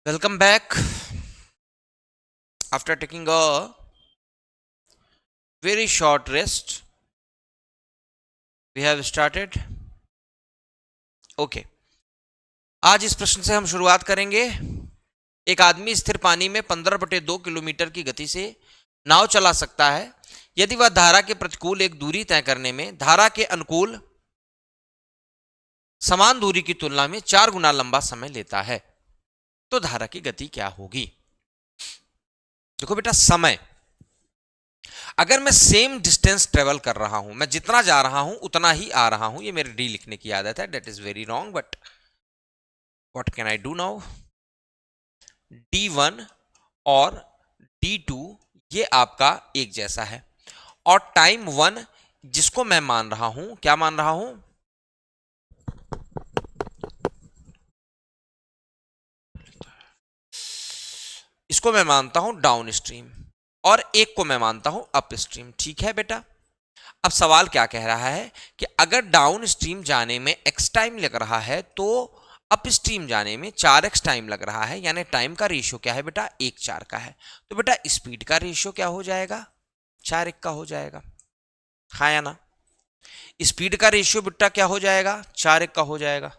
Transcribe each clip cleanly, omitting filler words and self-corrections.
Welcome back. After taking a very short rest, we have started. Okay. आज इस प्रश्न से हम शुरुआत करेंगे। एक आदमी स्थिर पानी में 15/2 किलोमीटर की गति से नाव चला सकता है यदि वह धारा के प्रतिकूल एक दूरी तय करने में धारा के अनुकूल समान दूरी की तुलना में 4 गुना लंबा समय लेता है तो धारा की गति क्या होगी। देखो बेटा, समय, अगर मैं सेम डिस्टेंस ट्रेवल कर रहा हूं, मैं जितना जा रहा हूं उतना ही आ रहा हूं, ये मेरी डी लिखने की आदत है, that is very wrong, but what can I do now. D1 और D2 ये आपका एक जैसा है और टाइम 1 जिसको मैं मान रहा हूं, क्या मान रहा हूं, इसको मैं मानता हूं डाउन स्ट्रीम और एक को मैं मानता हूं अप स्ट्रीम। ठीक है बेटा, अब सवाल क्या कह रहा है कि अगर डाउन स्ट्रीम जाने में x टाइम लग रहा है तो अप स्ट्रीम जाने में 4x टाइम लग रहा है, यानी टाइम का रेशियो क्या है बेटा, 1:4 का है। तो बेटा स्पीड का रेशियो क्या हो जाएगा, 4:1 का हो जाएगा। हाँ या ना, स्पीड का रेशियो बेटा क्या हो जाएगा, 4:1 का हो जाएगा।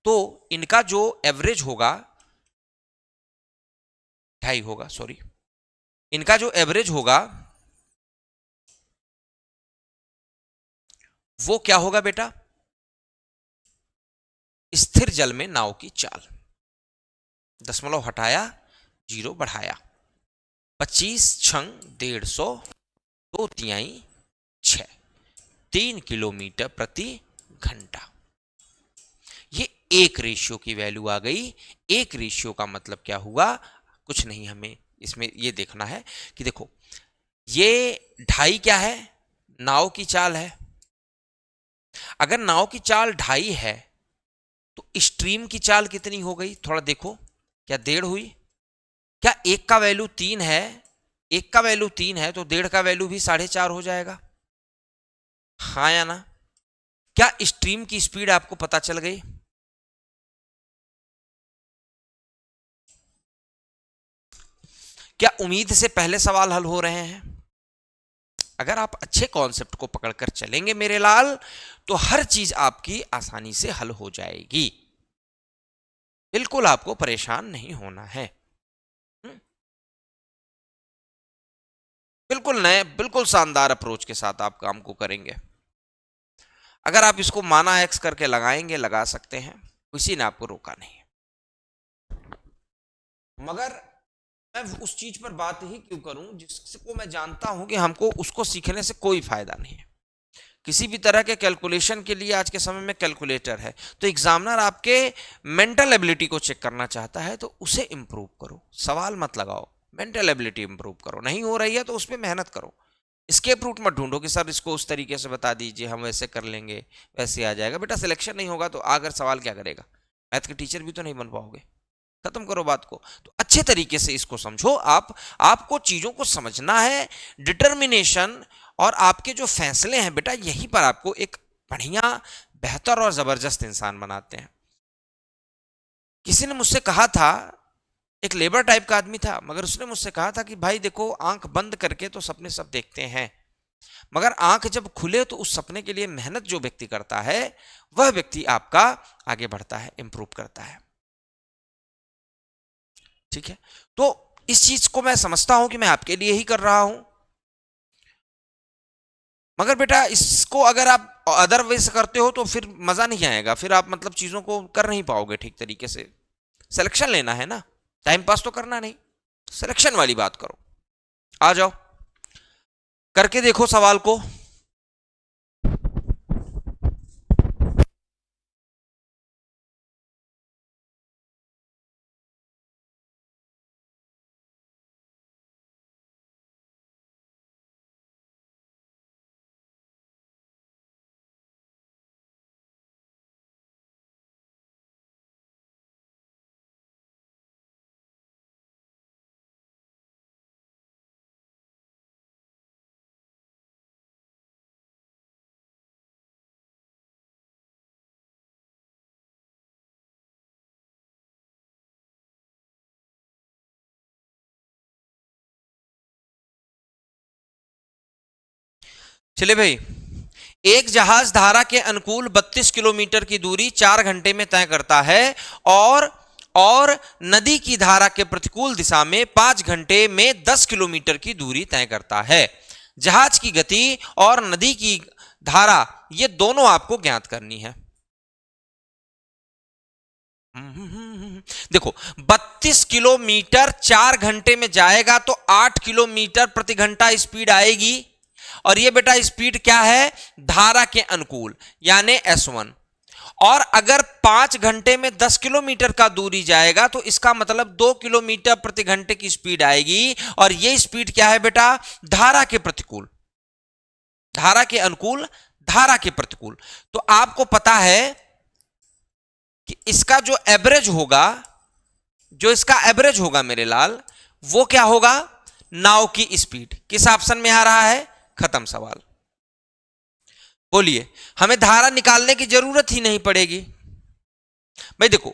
तो इनका जो एवरेज होगा, ढाई होगा, सॉरी, इनका जो एवरेज होगा वो क्या होगा बेटा, स्थिर जल में नाव की चाल, दशमलव हटाया, जीरो बढ़ाया, 25 छंग 150, 2 तिहाई 6, 3 किलोमीटर प्रति घंटा। ये एक रेशियो की वैल्यू आ गई। एक रेशियो का मतलब क्या हुआ, कुछ नहीं, हमें इसमें ये देखना है कि देखो ये ढाई क्या है, नाव की चाल है। अगर नाव की चाल 2.5 है तो स्ट्रीम की चाल कितनी हो गई, थोड़ा देखो, क्या 1.5 हुई, क्या एक का वैल्यू 3 है, एक का वैल्यू 3 है तो 1.5 का वैल्यू भी 4.5 हो जाएगा। हाँ या ना, क्या स्ट्रीम की स्पीड आपको पता चल गई। क्या उम्मीद से पहले सवाल हल हो रहे हैं। अगर आप अच्छे कॉन्सेप्ट को पकड़कर चलेंगे मेरे लाल तो हर चीज आपकी आसानी से हल हो जाएगी, बिल्कुल आपको परेशान नहीं होना है। हम्म, बिल्कुल नए, बिल्कुल शानदार अप्रोच के साथ आप काम को करेंगे। अगर आप इसको माना एक्स करके लगाएंगे, लगा सकते हैं, किसी ने आपको रोका नहीं। मगर मैं उस चीज पर बात ही क्यों करूं जिसको मैं जानता हूं कि हमको उसको सीखने से कोई फायदा नहीं है। किसी भी तरह के कैलकुलेशन के लिए आज के समय में कैलकुलेटर है, तो एग्जामिनर आपके मेंटल एबिलिटी को चेक करना चाहता है तो उसे इंप्रूव करो, सवाल मत लगाओ, मेंटल एबिलिटी इंप्रूव करो। नहीं हो रही है तो उस पर मेहनत करो। स्केप रूट मत ढूंढो कि सर इसको उस तरीके से बता दीजिए, हम वैसे कर लेंगे, वैसे आ जाएगा। बेटा सिलेक्शन नहीं होगा तो आकर सवाल क्या करेगा, मैथ के टीचर भी तो नहीं बन पाओगे। खत्म करो बात को। तो अच्छे तरीके से इसको समझो आप, आपको चीजों को समझना है। डिटर्मिनेशन और आपके जो फैसले हैं बेटा, यहीं पर आपको एक बढ़िया, बेहतर और जबरदस्त इंसान बनाते हैं। किसी ने मुझसे कहा था, एक लेबर टाइप का आदमी था, मगर उसने मुझसे कहा था कि भाई देखो, आंख बंद करके तो सपने सब देखते हैं, मगर आंख जब खुले तो उस सपने के लिए मेहनत जो व्यक्ति करता है वह व्यक्ति आपका आगे बढ़ता है, इंप्रूव करता है। ठीक है, तो इस चीज को मैं समझता हूं कि मैं आपके लिए ही कर रहा हूं, मगर बेटा इसको अगर आप अदरवाइज करते हो तो फिर मजा नहीं आएगा, फिर आप मतलब चीजों को कर नहीं पाओगे ठीक तरीके से। सिलेक्शन लेना है ना, टाइम पास तो करना नहीं, सिलेक्शन वाली बात करो। आ जाओ, करके देखो सवाल को। चलिए भाई, एक जहाज धारा के अनुकूल 32 किलोमीटर की दूरी 4 घंटे में तय करता है और नदी की धारा के प्रतिकूल दिशा में 5 घंटे में 10 किलोमीटर की दूरी तय करता है। जहाज की गति और नदी की धारा ये दोनों आपको ज्ञात करनी है। देखो 32 किलोमीटर 4 घंटे में जाएगा तो 8 किलोमीटर प्रति घंटा स्पीड आएगी, और ये बेटा स्पीड क्या है, धारा के अनुकूल यानी S1। और अगर 5 घंटे में 10 किलोमीटर का दूरी जाएगा तो इसका मतलब 2 किलोमीटर प्रति घंटे की स्पीड आएगी, और ये स्पीड क्या है बेटा, धारा के प्रतिकूल, धारा के अनुकूल, धारा के प्रतिकूल। तो आपको पता है कि इसका जो एवरेज होगा, जो इसका एवरेज होगा मेरे लाल, वो क्या होगा, नाव की स्पीड। किस ऑप्शन में आ रहा है, खत्म सवाल। बोलिए, हमें धारा निकालने की जरूरत ही नहीं पड़ेगी भाई। देखो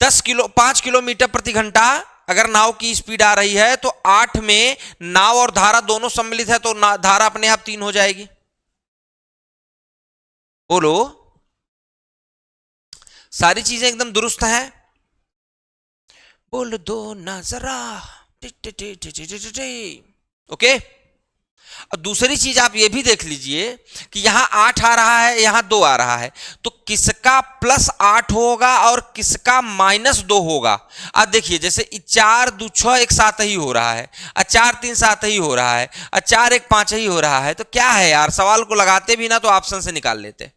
5 किलोमीटर प्रति घंटा अगर नाव की स्पीड आ रही है तो 8 में नाव और धारा दोनों सम्मिलित है तो धारा अपने आप 3 हो जाएगी। बोलो, सारी चीजें एकदम दुरुस्त हैं, बोल दो ना जरा। ओके, और दूसरी चीज आप ये भी देख लीजिए कि यहां 8 आ रहा है, यहां 2 आ रहा है, तो किसका +8 होगा और किसका -2 होगा। अब देखिए, जैसे 4 2 6 एक साथ ही हो रहा है, और 4 3 साथ ही हो रहा है, और 4 1 5 ही हो रहा है, तो क्या है यार, सवाल को लगाते भी ना तो ऑप्शन से निकाल लेते,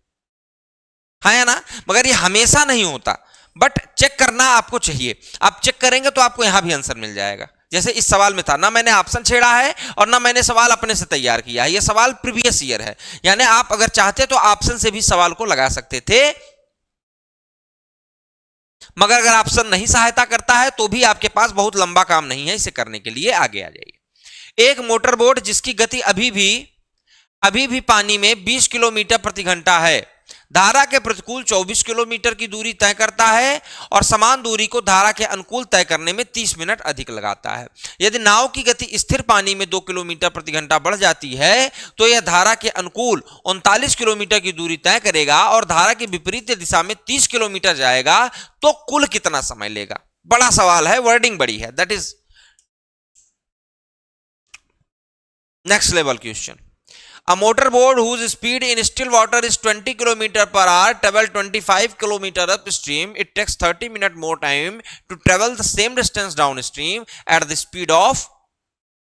है ना। मगर ये हमेशा नहीं होता, बट चेक करना आपको चाहिए। आप चेक करेंगे तो आपको यहां भी आंसर मिल जाएगा। जैसे इस सवाल में था ना, मैंने ऑप्शन छेड़ा है और ना मैंने सवाल अपने से तैयार किया है। ये सवाल प्रीवियस ईयर है, यानी आप अगर चाहते तो ऑप्शन से भी सवाल को लगा सकते थे, मगर अगर ऑप्शन नहीं सहायता करता है तो भी आपके पास बहुत लंबा काम नहीं है, इसे करने के लिए आगे आ जाइए। एक मोटर बोट जिसकी गति अभी भी पानी में 20 किलोमीटर प्रति घंटा है, धारा के प्रतिकूल 24 किलोमीटर की दूरी तय करता है और समान दूरी को धारा के अनुकूल तय करने में 30 मिनट अधिक लगाता है। यदि नाव की गति स्थिर पानी में 2 किलोमीटर प्रति घंटा बढ़ जाती है तो यह धारा के अनुकूल 39 किलोमीटर की दूरी तय करेगा और धारा की विपरीत दिशा में 30 किलोमीटर जाएगा, तो कुल कितना समय लेगा। बड़ा सवाल है, वर्डिंग बड़ी है, that is next level question. A motorboat whose speed in still water is 20 km per hour travel 25 km upstream. It takes 30 minutes more time to travel the same distance downstream at the speed of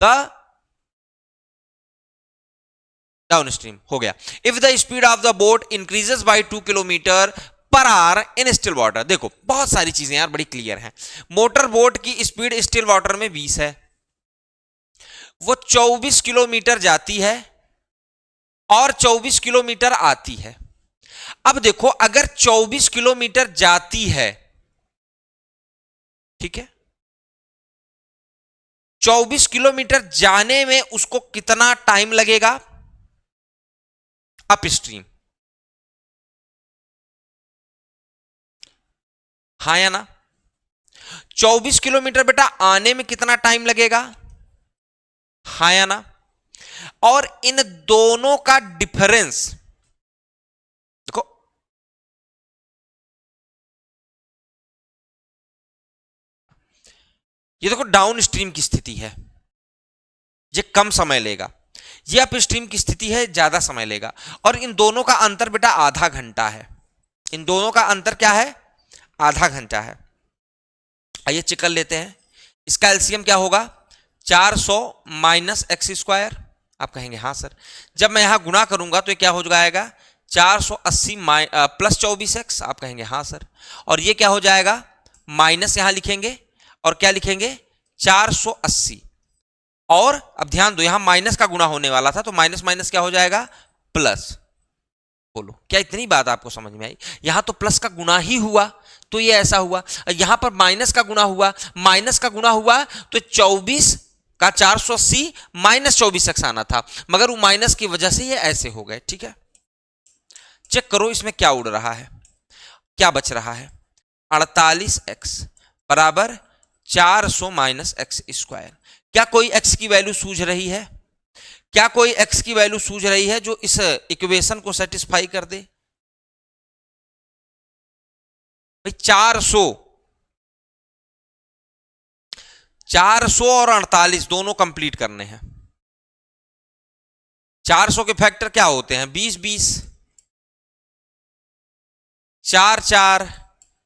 the downstream. हो गया। If the speed of the boat increases by 2 km per hour in still water. देखो बहुत सारी चीजें यार बड़ी clear हैं। Motor boat की स्पीड स्टिल वाटर में 20 है, वो 24 किलोमीटर जाती है और 24 किलोमीटर आती है। अब देखो, अगर 24 किलोमीटर जाती है, ठीक है, 24 किलोमीटर जाने में उसको कितना टाइम लगेगा अपस्ट्रीम, हाँ या ना। 24 किलोमीटर बेटा आने में कितना टाइम लगेगा, हाँ या ना। और इन दोनों का डिफरेंस देखो, ये देखो डाउन स्ट्रीम की स्थिति है, ये कम समय लेगा, ये अप स्ट्रीम की स्थिति है, ज्यादा समय लेगा, और इन दोनों का अंतर बेटा आधा घंटा है। इन दोनों का अंतर क्या है, आधा घंटा है। आइए चेक कर लेते हैं, इसका एलसीएम क्या होगा, 400 - x²। आप कहेंगे हाँ सर, जब मैं यहां गुणा करूंगा तो ये क्या हो जाएगा, 480 + 24x। आप कहेंगे हाँ सर, और ये क्या हो जाएगा, माइनस यहां लिखेंगे और क्या लिखेंगे, 480। और अब ध्यान दो, यहां माइनस का गुणा होने वाला था तो माइनस माइनस क्या हो जाएगा, प्लस। बोलो क्या इतनी बात आपको समझ में आई। यहां तो प्लस का गुणा ही हुआ तो ये ऐसा हुआ, यहां पर माइनस का गुणा हुआ, माइनस का गुणा हुआ तो 24 का 480 - 24x आना था, मगर वो माइनस की वजह से ये ऐसे हो गए। ठीक है, चेक करो इसमें क्या उड़ रहा है, क्या बच रहा है, 48x बराबर 400 - x²। क्या कोई x की वैल्यू सूझ रही है, क्या कोई x की वैल्यू सूझ रही है जो इस इक्वेशन को सेटिस्फाई कर दे? भाई 400 और 48 दोनों कंप्लीट करने हैं। 400 के फैक्टर क्या होते हैं? 20 20, 4 4,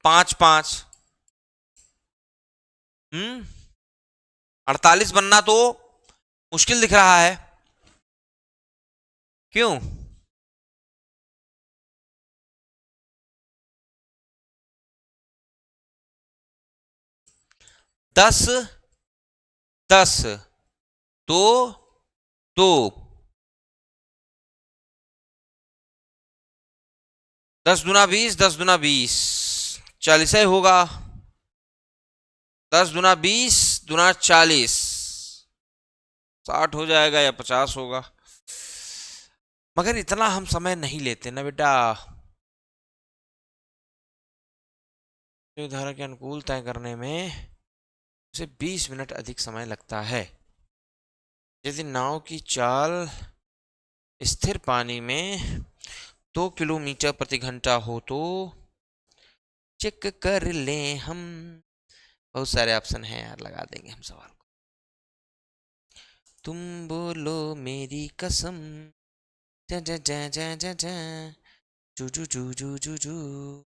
5 5। 48 बनना तो मुश्किल दिख रहा है, क्यों? दस 10, 2 2, 10 दूना 20, 10 दूना 20, 40 ही होगा। 10 दूना 20 दूना 40, 60 हो जाएगा या 50 होगा। मगर इतना हम समय नहीं लेते ना बेटा, धारा के अनुकूल तय करने में उसे 20 मिनट अधिक समय लगता है। यदि नाव की चाल स्थिर पानी में 2 किलोमीटर प्रति घंटा हो तो चेक कर लें हम। बहुत सारे ऑप्शन हैं यार, लगा देंगे हम सवाल को। तुम बोलो मेरी कसम, जा जा जा जा जा जा, जू जू जू जू जू जू।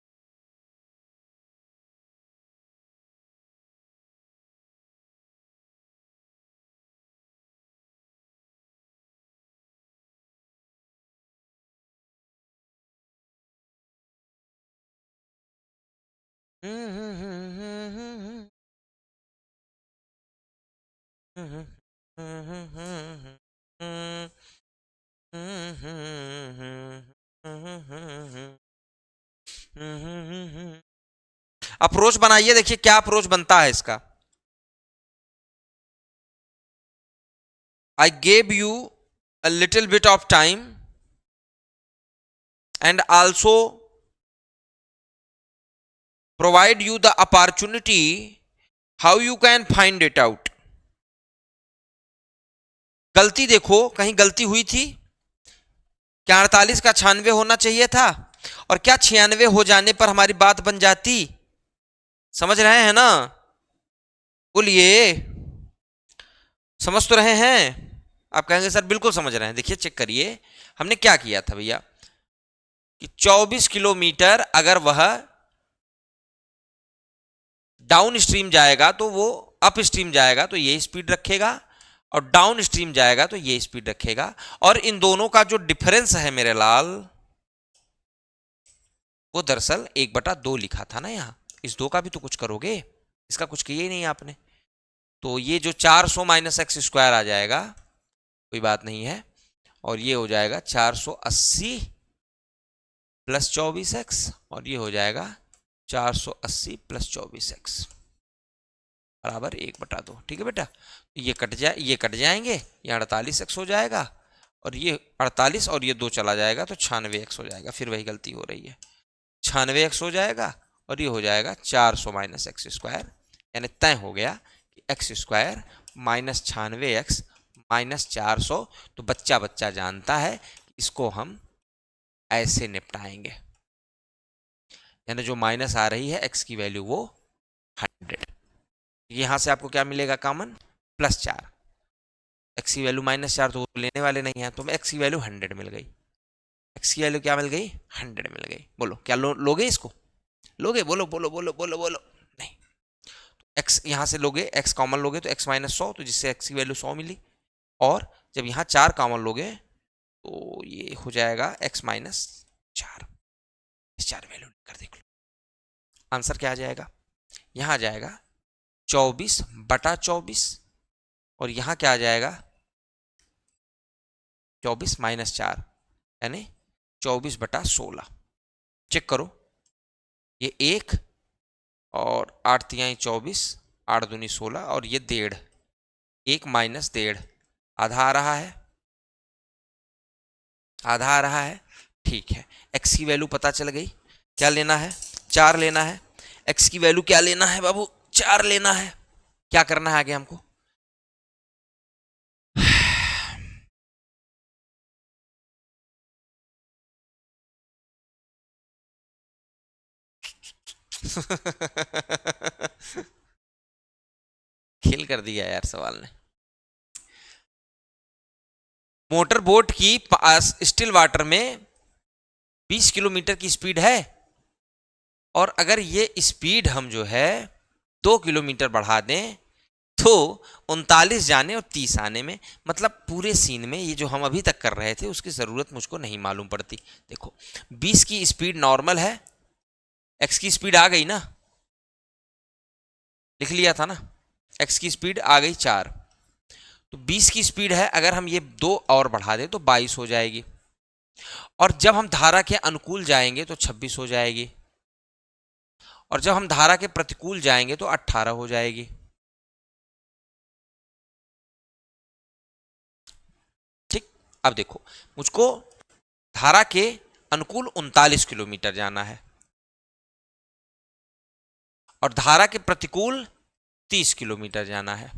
अप्रोच बनाइए, देखिए क्या अप्रोच बनता है इसका। I gave you a little bit of time and also provide you the opportunity how you can find it out. गलती देखो, कहीं गलती हुई थी क्या? 48 का 96 होना चाहिए था, और क्या 96 हो जाने पर हमारी बात बन जाती? समझ रहे हैं ना? बोलिए, समझ तो रहे हैं? आप कहेंगे सर बिल्कुल समझ रहे हैं। देखिए चेक करिए, हमने क्या किया था भैया कि 24 किलोमीटर अगर वह डाउन स्ट्रीम जाएगा तो वो अप स्ट्रीम जाएगा तो ये स्पीड रखेगा, और डाउन स्ट्रीम जाएगा तो ये स्पीड रखेगा। और इन दोनों का जो डिफरेंस है मेरे लाल, वो दरअसल 1/2 लिखा था ना यहाँ। इस 2 का भी तो कुछ करोगे, इसका कुछ किया ही नहीं आपने। तो ये जो 400 माइनस एक्स स्क्वायर आ जाएगा, कोई बात नहीं है, और ये हो जाएगा 480 प्लस 24x, और ये हो जाएगा 480 प्लस 24x बराबर 1/2। ठीक है बेटा, ये कट जाएंगे, ये 48x हो जाएगा, और ये 48 और ये 2 चला जाएगा तो 96x हो जाएगा। फिर वही गलती हो रही है, 96x हो जाएगा, और ये हो जाएगा 400 माइनस एक्स स्क्वायर, यानी तय हो गया कि x square minus 96x minus 400। तो बच्चा बच्चा जानता है इसको हम ऐसे निपटाएंगे, यानी जो माइनस आ रही है एक्स की वैल्यू वो 100। यहां से आपको क्या मिलेगा कॉमन? +4। एक्स की वैल्यू -4 तो लेने वाले नहीं है, तो एक्स की वैल्यू 100 मिल गई। एक्स की वैल्यू क्या मिल गई? 100 मिल गई। बोलो क्या लोगे इसको? लोगे? बोलो बोलो बोलो बोलो बोलो। नहीं, एक्स यहां से लोगे, एक्स कॉमन लोगे तो x -100, तो जिससे एक्स की वैल्यू 100 मिली। और जब यहाँ 4 कॉमन लोगे तो ये हो जाएगा x -4। इस 4 वैल्यू कर देख लो, आंसर क्या आ जाएगा? यहाँ आ जाएगा 24/24, और यहाँ क्या आ जाएगा? 24 -4 यानी 24/16। चेक करो, ये 1 और 8 तिहाई 24, 8 दूनी 16, और ये 1.5, 1 माइनस 1.5, आधा आ रहा है, आधा आ रहा है। ठीक है, x की वैल्यू पता चल गई, क्या लेना है? 4 लेना है। x की वैल्यू क्या लेना है बाबू? 4 लेना है। क्या करना है आगे हमको? खेल कर दिया यार सवाल ने। मोटर बोट की स्टिल वाटर में 20 किलोमीटर की स्पीड है, और अगर ये स्पीड हम जो है 2 किलोमीटर बढ़ा दें तो 39 जाने और 30 आने में, मतलब पूरे सीन में ये जो हम अभी तक कर रहे थे उसकी ज़रूरत मुझको नहीं मालूम पड़ती। देखो 20 की स्पीड नॉर्मल है, एक्स की स्पीड आ गई ना, लिख लिया था ना, एक्स की स्पीड आ गई 4, तो 20 की स्पीड है, अगर हम ये 2 और बढ़ा दें तो 22 हो जाएगी, और जब हम धारा के अनुकूल जाएंगे तो 26 हो जाएगी, और जब हम धारा के प्रतिकूल जाएंगे तो 18 हो जाएगी। ठीक, अब देखो मुझको धारा के अनुकूल 39 किलोमीटर जाना है और धारा के प्रतिकूल 30 किलोमीटर जाना है,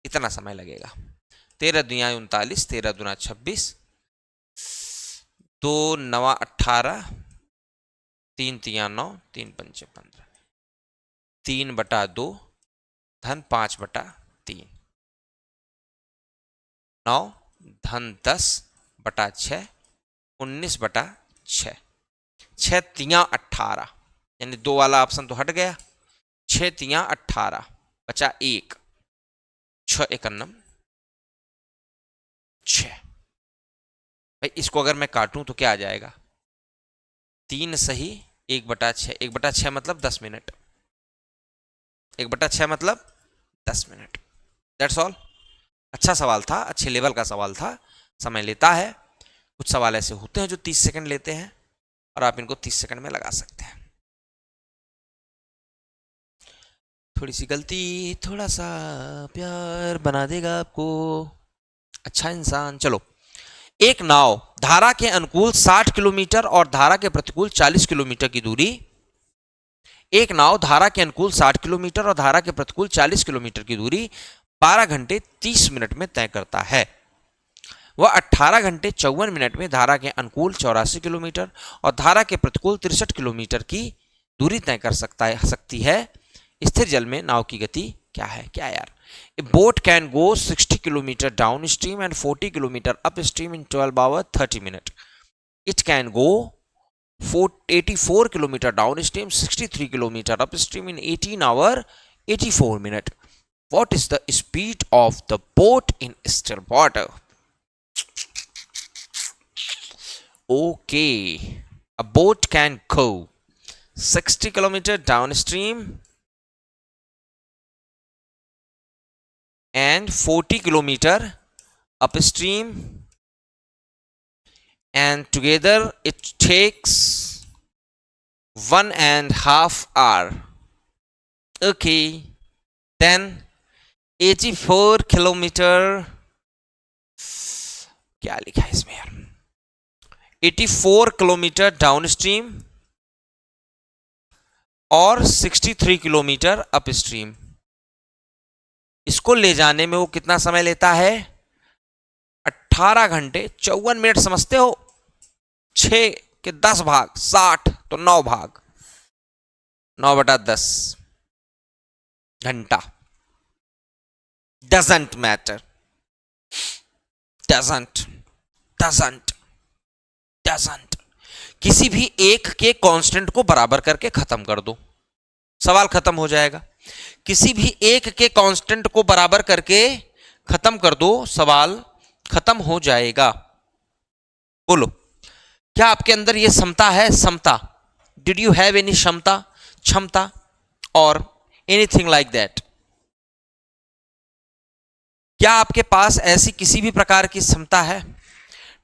इतना समय लगेगा। 13 दुनिया 39, 13 दुना 26, 2 नवा 18, 3 तिया 9, 3 पंचे 15, 3/2 धन 5/3, 9 धन 10/6, 19/6, 6 तिया 18, यानी 2 वाला ऑप्शन तो हट गया, 6 तिया 18 बचा 1, 6 एकन्नम 6। भाई इसको अगर मैं काटूं तो क्या आ जाएगा, 3 सही 1/6, 1/6 मतलब 10 मिनट, 1/6 मतलब 10 मिनट। That's all. अच्छा सवाल था, अच्छे लेवल का सवाल था, समय लेता है, कुछ सवाल ऐसे होते हैं जो 30 सेकंड लेते हैं और आप इनको 30 सेकंड में लगा सकते हैं। थोड़ी सी गलती, थोड़ा सा प्यार बना देगा आपको अच्छा इंसान। चलो, एक नाव धारा के अनुकूल 60 किलोमीटर और धारा के प्रतिकूल 40 किलोमीटर की दूरी, एक नाव धारा के अनुकूल 60 किलोमीटर और धारा के प्रतिकूल 40 किलोमीटर की दूरी 12 घंटे 30 मिनट में तय करता है। वह 18 घंटे 54 मिनट में धारा के अनुकूल 84 किलोमीटर और धारा के प्रतिकूल 63 किलोमीटर की दूरी तय कर सकती है। स्थिर जल में नाव की गति क्या है? क्या यार, a boat can go 60 kilometer downstream and 40 kilometer upstream in 12 hour 30 minute. It can go 84 kilometer downstream, 63 kilometer upstream in 18 hour 84 minute. What is the speed of the boat in still water? Okay, a boat can go 60 kilometer downstream and 40 kilometer upstream, and together it takes 1.5 hours. Okay, then 84 kilometre, क्या लिखा है इसमें यार, 84 kilometre down stream और 63 kilometre up stream, इसको ले जाने में वो कितना समय लेता है? 18 घंटे 54 मिनट। समझते हो, 6 के 10 भाग 60 तो 9 भाग, 9/10 घंटा। Doesn't matter, doesn't doesn't doesn't. किसी भी एक के कांस्टेंट को बराबर करके खत्म कर दो, सवाल खत्म हो जाएगा। किसी भी एक के कांस्टेंट को बराबर करके खत्म कर दो, सवाल खत्म हो जाएगा। बोलो, क्या आपके अंदर यह समता है? समता, डिड यू हैव एनी क्षमता, क्षमता और एनीथिंग लाइक दैट? क्या आपके पास ऐसी किसी भी प्रकार की क्षमता है?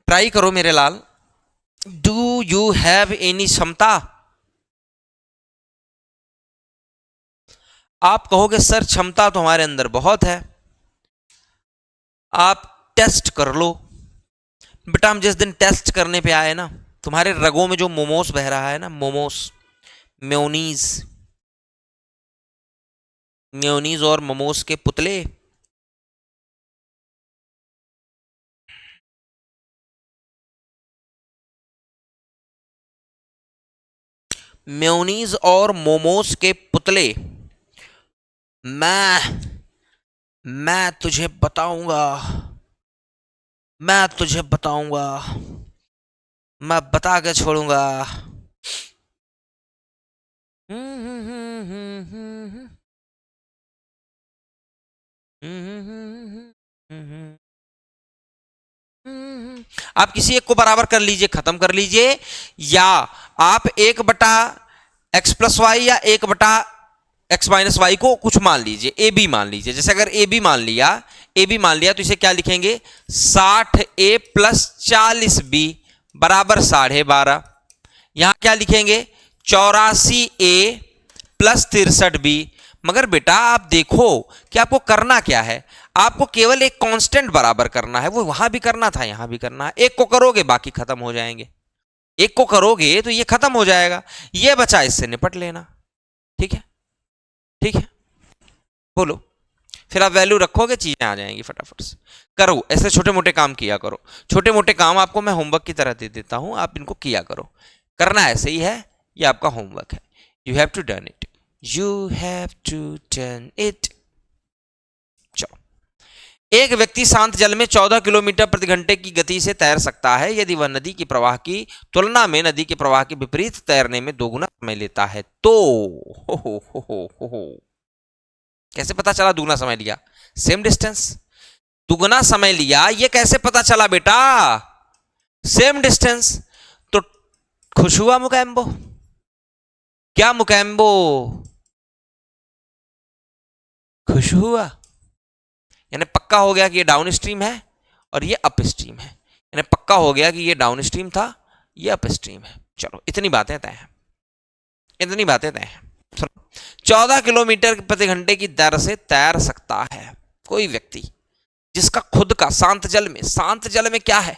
ट्राई करो मेरे लाल, डू यू हैव एनी क्षमता? आप कहोगे सर क्षमता तो हमारे अंदर बहुत है। आप टेस्ट कर लो बेटा। हम जिस दिन टेस्ट करने पे आए ना, तुम्हारे रगों में जो मोमोस बह रहा है ना, मोमोस, मेयोनीज, मेयोनीज और मोमोस के पुतले, मेयोनीज और मोमोज के पुतले। मैं तुझे बताऊंगा, मैं तुझे बताऊंगा, मैं बता के छोड़ूंगा। आप किसी एक को बराबर कर लीजिए, खत्म कर लीजिए, या आप 1/x+y या 1/x-y को कुछ मान लीजिए, ए बी मान लीजिए। जैसे अगर ए बी मान लिया, तो इसे क्या लिखेंगे, 60a + 40b बराबर 12.5। यहां क्या लिखेंगे, 84a + 63b। मगर बेटा आप देखो कि आपको करना क्या है, आपको केवल एक कांस्टेंट बराबर करना है, वो वहां भी करना था यहां भी करना है। एक को करोगे बाकी खत्म हो जाएंगे, एक को करोगे तो ये खत्म हो जाएगा, ये बचा इससे निपट लेना। ठीक है, ठीक है, बोलो। फिर आप वैल्यू रखोगे, चीजें आ जाएंगी फटाफट से। करो ऐसे छोटे मोटे काम किया करो, छोटे मोटे काम आपको मैं होमवर्क की तरह दे देता हूं, आप इनको किया करो। करना ऐसे ही है, ये आपका होमवर्क है। You have to done it, you have to done it. चलो, एक व्यक्ति शांत जल में 14 किलोमीटर प्रति घंटे की गति से तैर सकता है यदि वह नदी के प्रवाह की तुलना में नदी के प्रवाह के विपरीत तैरने में 2 गुना समय लेता है तो। हो। कैसे पता चला दुगना समय लिया? सेम डिस्टेंस, दुगना समय लिया, ये कैसे पता चला बेटा? Same distance. तो खुश हुआ मुकैम्बो? क्या मुकैम्बो खुश हुआ? यानी पक्का हो गया कि ये डाउन स्ट्रीम है और ये अप स्ट्रीम है, यानी पक्का हो गया कि ये डाउन स्ट्रीम था, ये अप स्ट्रीम है। चलो इतनी बातें तय हैं, इतनी बातें तय हैं। 14 किलोमीटर प्रति घंटे की दर से तैर सकता है कोई व्यक्ति जिसका खुद का शांत जल में क्या है,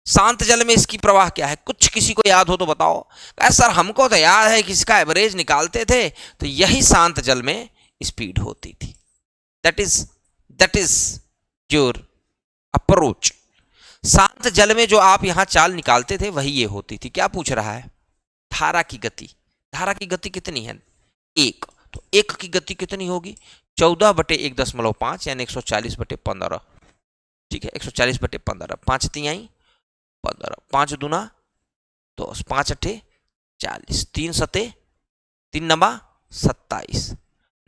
शांत जल में इसकी प्रवाह क्या है? कुछ किसी को याद हो तो बताओ। सर हमको तो याद है कि इसका एवरेज निकालते थे तो यही शांत जल में स्पीड होती थी। That is your approach. शांत जल में जो आप यहां चाल निकालते थे वही ये होती थी। क्या पूछ रहा है? धारा की गति। धारा की गति कितनी है? 1। तो 1 की गति कितनी होगी? 14/1.5 यानी 140/15। ठीक है, 140/15, 5 तिहाई 15, 5 दूना 10, 5 अठे 40, 3 सते 3 नवा 27,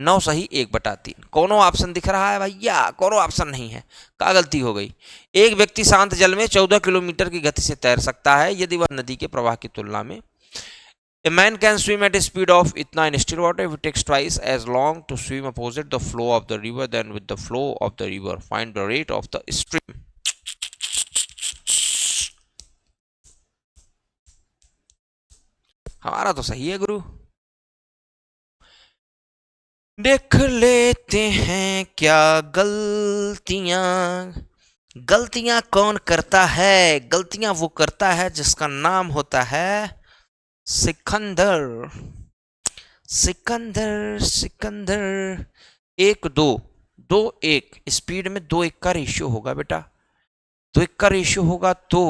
9 सही 1/3। कोनो ऑप्शन दिख रहा है भैया? कोनो ऑप्शन नहीं है, क्या गलती हो गई? एक व्यक्ति शांत जल में 14 किलोमीटर की गति से तैर सकता है यदि वह नदी के प्रवाह की तुलना में। A man can swim at a speed of इतना in still water if it takes twice as long to swim opposite the flow of the river than with the flow of the river. Find the rate of the stream. हमारा तो सही है गुरु। देख लेते हैं क्या गलतियां, गलतियां कौन करता है? गलतियां वो करता है जिसका नाम होता है सिकंदर। सिकंदर सिकंदर। 1-2-2-1 स्पीड में 2-1 का रेशियो होगा बेटा। 2-1 का रेशियो होगा तो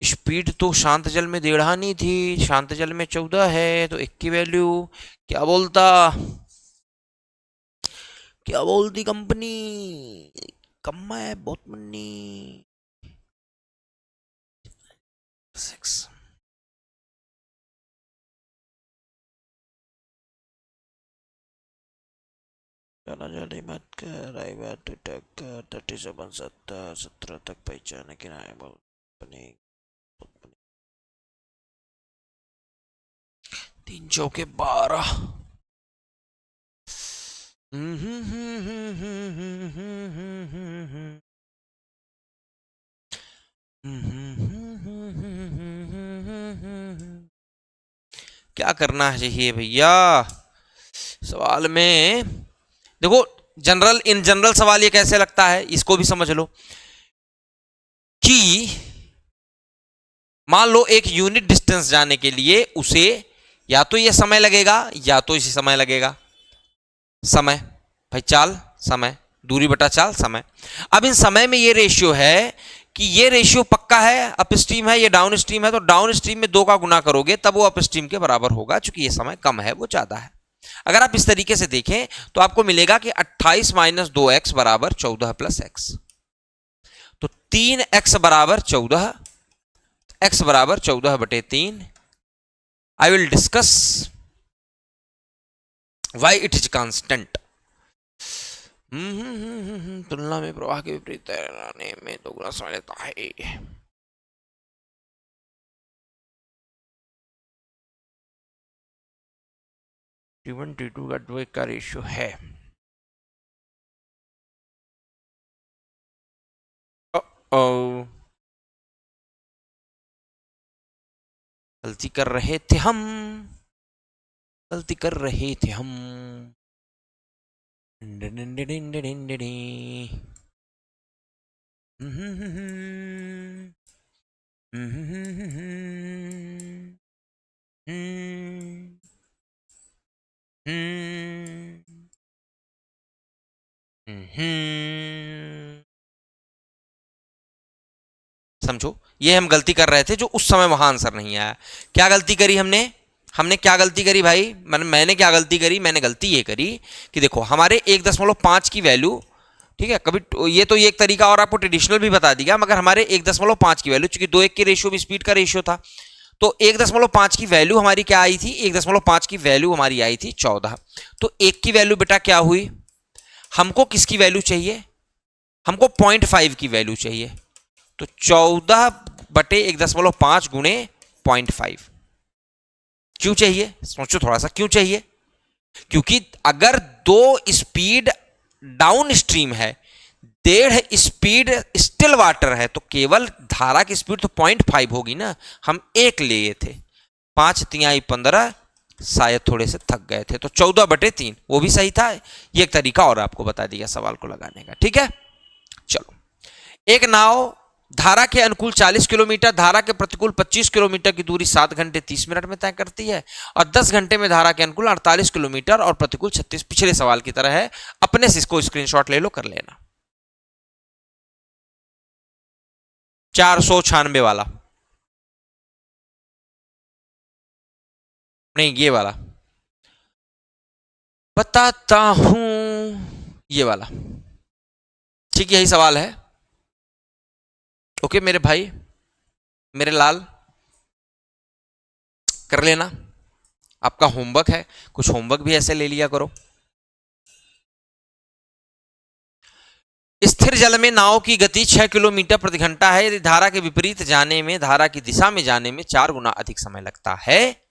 स्पीड तो शांत जल में 1.5 नहीं थी, शांत जल में 14 है, तो 1 की वैल्यू क्या बोलता, क्या बोलती कंपनी? कम्मा है बहुत मन्नी। 6 जल्दी मत कर, आई बात टू टक्कर 37 तक पहचाने कि ना बने 3 चौके 12। क्या करना चाहिए भैया सवाल में? देखो इन जनरल सवाल ये कैसे लगता है इसको भी समझ लो कि मान लो एक यूनिट डिस्टेंस जाने के लिए उसे या तो ये समय लगेगा या तो इसी समय लगेगा। समय भाई चाल समय, दूरी बटा चाल समय। अब इन समय में ये रेशियो है कि ये रेशियो पक्का है, अप स्ट्रीम है, ये डाउन स्ट्रीम है, तो डाउन स्ट्रीम में 2 का गुना करोगे तब वो अप स्ट्रीम के बराबर होगा, चूंकि ये समय कम है वो ज्यादा है। अगर आप इस तरीके से देखें तो आपको मिलेगा कि 28 माइनस 2x बराबर 14 प्लस एक्स, तो 3x बराबर 14, x बराबर 14/3। I will discuss why it is constant. तुलना में प्रवाह के विपरीत तैराने में 2 गुना समय लगता है। 1:2 का 2 का रेशियो है। ओ गलती कर रहे थे हम, गलती कर रहे थे हम। समझो, ये हम गलती कर रहे थे जो उस समय वहां आंसर नहीं आया। क्या गलती करी हमने? हमने क्या गलती करी भाई? मैंने क्या गलती करी? मैंने गलती ये करी कि देखो हमारे 1.5 की वैल्यू, ठीक है, कभी ये तो ये एक तरीका और आपको ट्रेडिशनल भी बता दिया, मगर हमारे 1.5 की वैल्यू, चूंकि 2:1 के रेशियो में स्पीड का रेशियो था, तो 1.5 की वैल्यू हमारी क्या आई थी? 1.5 की वैल्यू हमारी आई थी 14। तो 1 की वैल्यू बेटा क्या हुई? हमको किसकी वैल्यू चाहिए? हमको 0.5 की वैल्यू चाहिए। तो 14/1.5 गुणे 0.5 क्यों चाहिए? सोचो थोड़ा सा, क्यों चाहिए? क्योंकि अगर 2 स्पीड डाउन स्ट्रीम है, 1.5 स्पीड स्टिल वाटर है, तो केवल धारा की स्पीड तो 0.5 होगी ना। हम 1 लिए थे, 5 तिहाई 15, शायद थोड़े से थक गए थे, तो 14/3 वो भी सही था। ये एक तरीका और आपको बता दिया सवाल को लगाने का, ठीक है। चलो, एक नाव धारा के अनुकूल 40 किलोमीटर, धारा के प्रतिकूल 25 किलोमीटर की दूरी 7 घंटे 30 मिनट में तय करती है, और 10 घंटे में धारा के अनुकूल 48 किलोमीटर और प्रतिकूल 36। पिछले सवाल की तरह है, अपने से इसको स्क्रीनशॉट ले लो, कर लेना। 496 वाला नहीं, ये वाला बताता हूं, ये वाला, ठीक, यही सवाल है। ओके मेरे भाई, मेरे लाल, कर लेना, आपका होमवर्क है, कुछ होमवर्क भी ऐसे ले लिया करो। स्थिर जल में नाव की गति 6 किलोमीटर प्रति घंटा है, यदि धारा के विपरीत जाने में, धारा की दिशा में जाने में 4 गुना अधिक समय लगता है।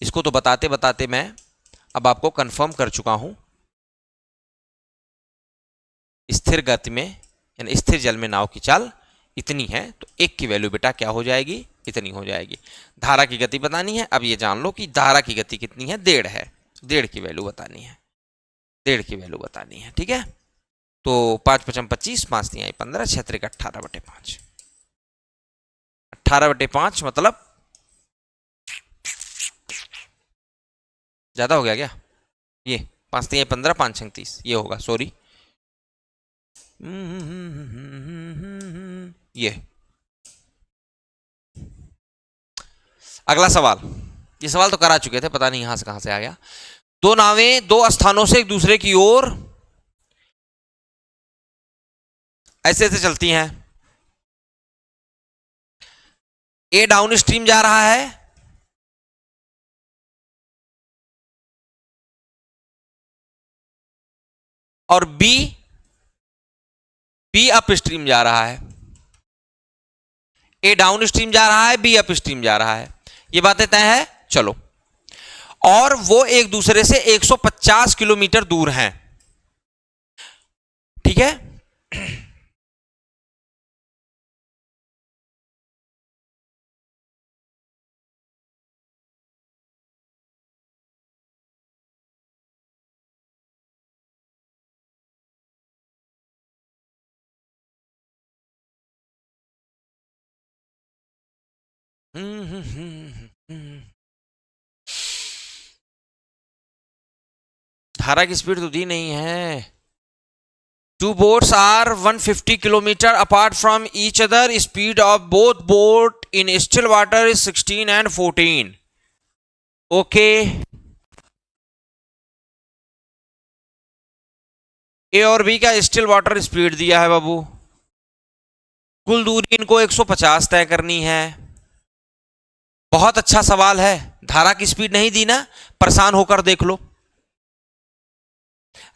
इसको तो बताते बताते मैं अब आपको कंफर्म कर चुका हूं। स्थिर गति में यानी स्थिर जल में नाव की चाल इतनी है, तो 1 की वैल्यू बेटा क्या हो जाएगी? इतनी हो जाएगी। धारा की गति बतानी है, अब ये जान लो कि धारा की गति कितनी है? 1.5 है, 1.5 की वैल्यू बतानी है, 1.5 की वैल्यू बतानी है, ठीक है। तो 5 5 25, 5 3 15, 6 3 18/5, 18/5 मतलब ज्यादा हो गया क्या? ये 5 3 15, 5 6 30 ये होगा, सॉरी, ये। अगला सवाल, ये सवाल तो करा चुके थे, पता नहीं यहां से कहां से आ गया। 2 नावें 2 स्थानों से एक दूसरे की ओर ऐसे ऐसे चलती हैं। ए डाउन स्ट्रीम जा रहा है, और बी अप स्ट्रीम जा रहा है। ए डाउन स्ट्रीम जा रहा है, बी अप स्ट्रीम जा रहा है, ये बातें तय है। चलो, और वो एक दूसरे से 150 किलोमीटर दूर हैं, ठीक है। धारा की स्पीड तो दी नहीं है, Two boats are 150 kilometer apart from each other. Speed of both boat in still water is 16 and 14. Okay. ए और बी का स्टिल वाटर स्पीड दिया है बाबू, कुल दूरी इनको 150 तय करनी है। बहुत अच्छा सवाल है, धारा की स्पीड नहीं दी ना, परेशान होकर देख लो।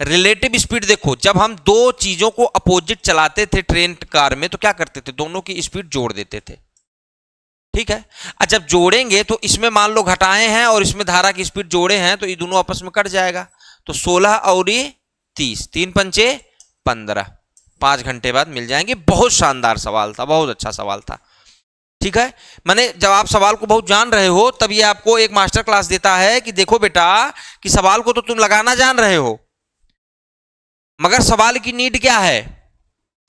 रिलेटिव स्पीड देखो, जब हम दो चीजों को अपोजिट चलाते थे ट्रेन कार में तो क्या करते थे, दोनों की स्पीड जोड़ देते थे, ठीक है। जब जोड़ेंगे तो इसमें मान लो घटाए हैं और इसमें धारा की स्पीड जोड़े हैं तो ये दोनों आपस में कट जाएगा, तो 16 और 30, 3 पंचे 15, 5 घंटे बाद मिल जाएंगे। बहुत शानदार सवाल था, बहुत अच्छा सवाल था, ठीक है। मैंने जब आप सवाल को बहुत जान रहे हो तब ये आपको एक मास्टर क्लास देता है कि देखो बेटा कि सवाल को तो तुम लगाना जान रहे हो, मगर सवाल की नीड क्या है,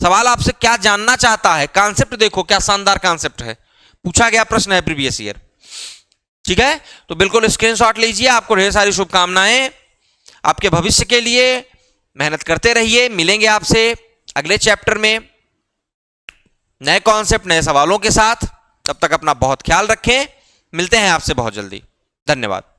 सवाल आपसे क्या जानना चाहता है, कॉन्सेप्ट देखो क्या शानदार कॉन्सेप्ट है, पूछा गया प्रश्न है प्रीवियस ईयर, ठीक है। तो बिल्कुल स्क्रीनशॉट लीजिए। आपको ढेर सारी शुभकामनाएं आपके भविष्य के लिए, मेहनत करते रहिए। मिलेंगे आपसे अगले चैप्टर में नए कॉन्सेप्ट नए सवालों के साथ। तब तक अपना बहुत ख्याल रखें, मिलते हैं आपसे बहुत जल्दी। धन्यवाद।